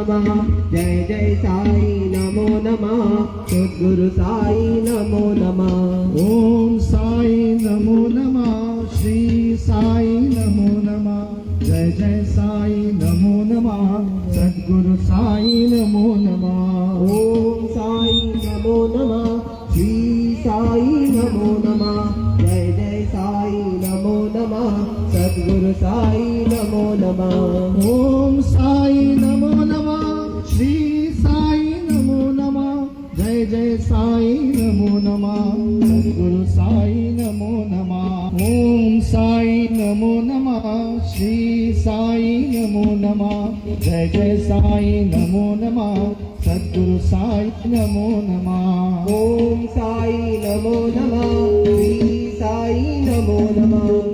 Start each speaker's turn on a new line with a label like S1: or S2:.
S1: नमः जय जय साई नमो नमः सद्गुरु साई नमो नमः
S2: ओम साई नमो नमः श्री साई नमो नमः जय जय साई नमो नमः सद्गुरु साई नमो नमः
S1: ओम साई नमो नमः श्री साई नमो नमः जय जय साई नमो नमः सद्गुरु साई नमो नमः
S2: ओम साई नमो नमः श्री साई नमो नमः जय जय साई नमो नमः सद्गुरु साई नमो नमः ओम साई नमो नमः श्री साई नमो नमः जय जय साई नमो नमः सद्गुरु साई नमो नमः
S1: ओम साई नमो नमः श्री साई नमो नमः